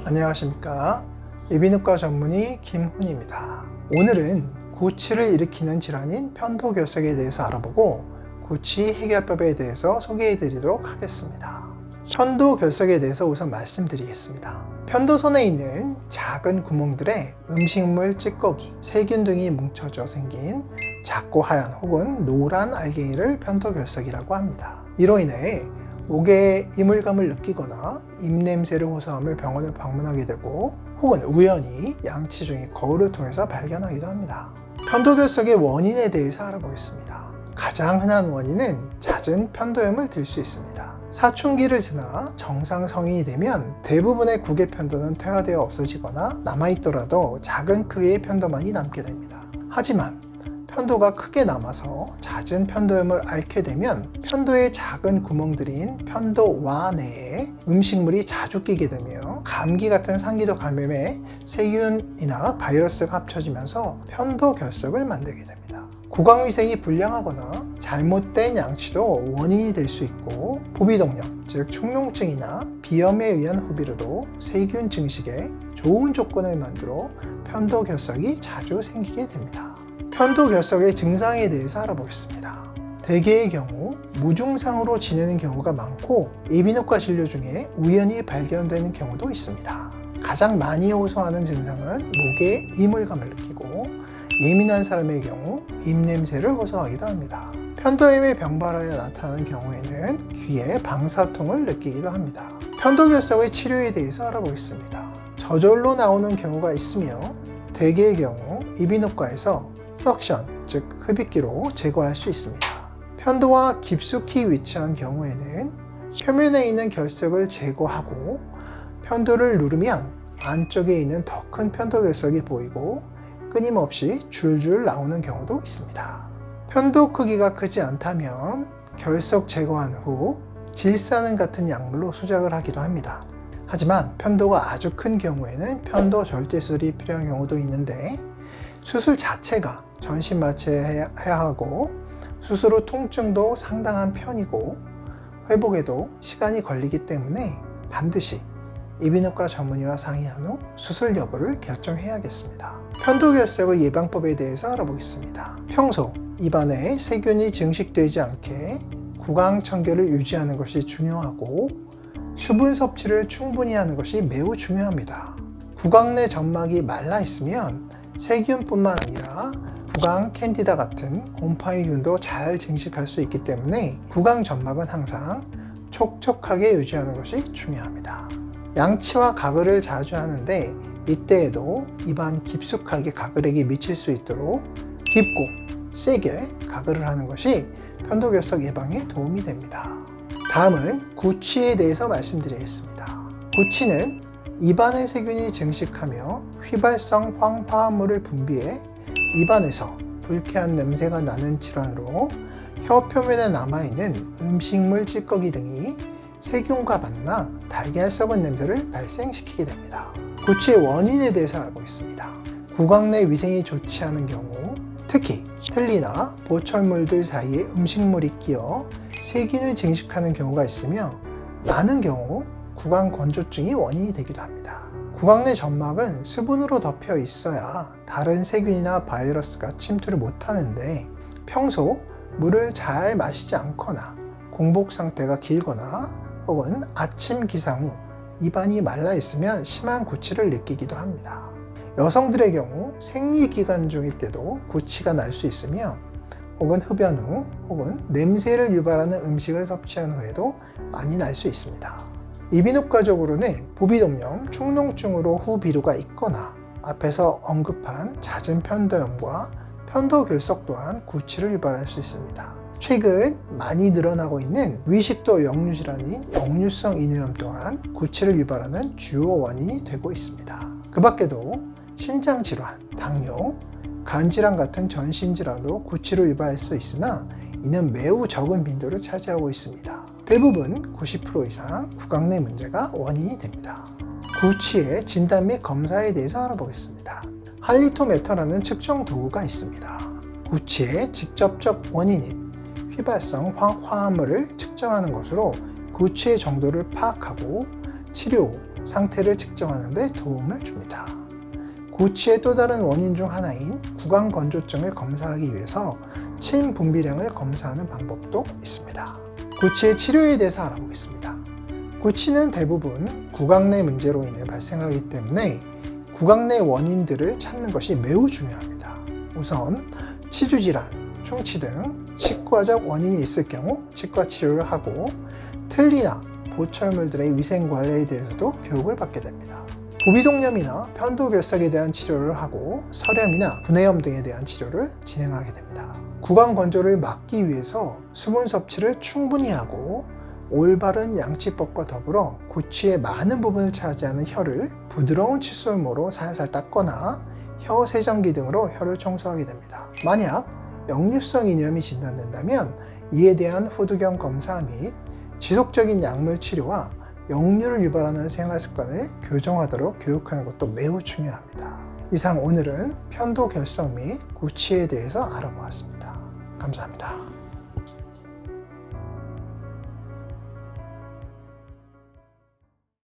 안녕하십니까. 이비인후과 전문의 김훈입니다. 오늘은 구취를 일으키는 질환인 편도결석에 대해서 알아보고 구취 해결법에 대해서 소개해 드리도록 하겠습니다. 편도결석에 대해서 우선 말씀드리겠습니다. 편도선에 있는 작은 구멍들에 음식물 찌꺼기, 세균 등이 뭉쳐져 생긴 작고 하얀 혹은 노란 알갱이를 편도결석이라고 합니다. 이로 인해 목에 이물감을 느끼거나 입냄새를 호소하며 병원을 방문하게 되고 혹은 우연히 양치 중에 거울을 통해서 발견하기도 합니다. 편도결석의 원인에 대해서 알아보겠습니다. 가장 흔한 원인은 잦은 편도염을 들 수 있습니다. 사춘기를 지나 정상 성인이 되면 대부분의 국의 편도는 퇴화되어 없어지거나 남아있더라도 작은 크기의 편도만이 남게 됩니다. 하지만 편도가 크게 남아서 잦은 편도염을 앓게 되면 편도의 작은 구멍들인 편도와 내에 음식물이 자주 끼게 되며 감기 같은 상기도 감염에 세균이나 바이러스가 합쳐지면서 편도결석을 만들게 됩니다. 구강위생이 불량하거나 잘못된 양치도 원인이 될 수 있고 부비동염, 즉 축농증이나 비염에 의한 후비로도 세균 증식에 좋은 조건을 만들어 편도결석이 자주 생기게 됩니다. 편도결석의 증상에 대해서 알아보겠습니다. 대개의 경우 무증상으로 지내는 경우가 많고 이비인후과 진료 중에 우연히 발견되는 경우도 있습니다. 가장 많이 호소하는 증상은 목에 이물감을 느끼고 예민한 사람의 경우 입냄새를 호소하기도 합니다. 편도염이 병발하여 나타나는 경우에는 귀에 방사통을 느끼기도 합니다. 편도결석의 치료에 대해서 알아보겠습니다. 저절로 나오는 경우가 있으며 대개의 경우 이비인후과에서 석션, 즉 흡입기로 제거할 수 있습니다. 편도와 깊숙이 위치한 경우에는 표면에 있는 결석을 제거하고 편도를 누르면 안쪽에 있는 더 큰 편도결석이 보이고 끊임없이 줄줄 나오는 경우도 있습니다. 편도 크기가 크지 않다면 결석 제거한 후 질사는 같은 약물로 수작을 하기도 합니다. 하지만 편도가 아주 큰 경우에는 편도 절제술이 필요한 경우도 있는데 수술 자체가 전신 마취해야 하고 수술 후 통증도 상당한 편이고 회복에도 시간이 걸리기 때문에 반드시 이비인후과 전문의와 상의한 후 수술 여부를 결정해야겠습니다. 편도결석의 예방법에 대해서 알아보겠습니다. 평소 입안에 세균이 증식되지 않게 구강 청결을 유지하는 것이 중요하고 수분 섭취를 충분히 하는 것이 매우 중요합니다. 구강 내 점막이 말라 있으면 세균뿐만 아니라 구강 캔디다 같은 곰팡이균도 잘 증식할 수 있기 때문에 구강 점막은 항상 촉촉하게 유지하는 것이 중요합니다. 양치와 가글을 자주 하는데 이때에도 입안 깊숙하게 가글액이 미칠 수 있도록 깊고 세게 가글을 하는 것이 편도결석 예방에 도움이 됩니다. 다음은 구취에 대해서 말씀드리겠습니다. 구취는 입안의 세균이 증식하며 휘발성 황화물을 분비해 입안에서 불쾌한 냄새가 나는 질환으로 혀 표면에 남아있는 음식물 찌꺼기 등이 세균과 만나 달걀 썩은 냄새를 발생시키게 됩니다. 구취의 원인에 대해서 알아보겠습니다. 구강 내 위생이 좋지 않은 경우 특히 틀니나 보철물들 사이에 음식물이 끼어 세균을 증식하는 경우가 있으며 많은 경우 구강 건조증이 원인이 되기도 합니다. 구강 내 점막은 수분으로 덮여 있어야 다른 세균이나 바이러스가 침투를 못하는데 평소 물을 잘 마시지 않거나 공복 상태가 길거나 혹은 아침 기상 후 입안이 말라 있으면 심한 구취를 느끼기도 합니다. 여성들의 경우 생리기간 중일 때도 구취가 날 수 있으며 혹은 흡연 후 혹은 냄새를 유발하는 음식을 섭취한 후에도 많이 날 수 있습니다. 이비인후과적으로는 부비동염, 축농증으로 후비루가 있거나 앞에서 언급한 잦은 편도염과 편도결석 또한 구취를 유발할 수 있습니다. 최근 많이 늘어나고 있는 위식도 역류질환인 역류성 인후염 또한 구취를 유발하는 주요 원인이 되고 있습니다. 그 밖에도 신장질환, 당뇨, 간질환 같은 전신질환도 구취를 유발할 수 있으나 이는 매우 적은 빈도를 차지하고 있습니다. 대부분 90% 이상 구강 내 문제가 원인이 됩니다. 구취의 진단 및 검사에 대해서 알아보겠습니다. 할리토메터라는 측정 도구가 있습니다. 구취의 직접적 원인인 휘발성 화합물을 측정하는 것으로 구취의 정도를 파악하고 치료 후 상태를 측정하는 데 도움을 줍니다. 구취의 또 다른 원인 중 하나인 구강건조증을 검사하기 위해서 침 분비량을 검사하는 방법도 있습니다. 구취의 치료에 대해서 알아보겠습니다. 구취는 대부분 구강 내 문제로 인해 발생하기 때문에 구강 내 원인들을 찾는 것이 매우 중요합니다. 우선 치주질환, 충치 등 치과적 원인이 있을 경우 치과 치료를 하고 틀니나 보철물들의 위생 관리에 대해서도 교육을 받게 됩니다. 부비동염이나 편도결석에 대한 치료를 하고 설염이나 분해염 등에 대한 치료를 진행하게 됩니다. 구강 건조를 막기 위해서 수분 섭취를 충분히 하고 올바른 양치법과 더불어 구취의 많은 부분을 차지하는 혀를 부드러운 칫솔모로 살살 닦거나 혀 세정기 등으로 혀를 청소하게 됩니다. 만약 역류성 이염이 진단된다면 이에 대한 후두경 검사 및 지속적인 약물 치료와 역류를 유발하는 생활 습관을 교정하도록 교육하는 것도 매우 중요합니다. 이상 오늘은 편도결석 및 구취에 대해서 알아보았습니다. 감사합니다.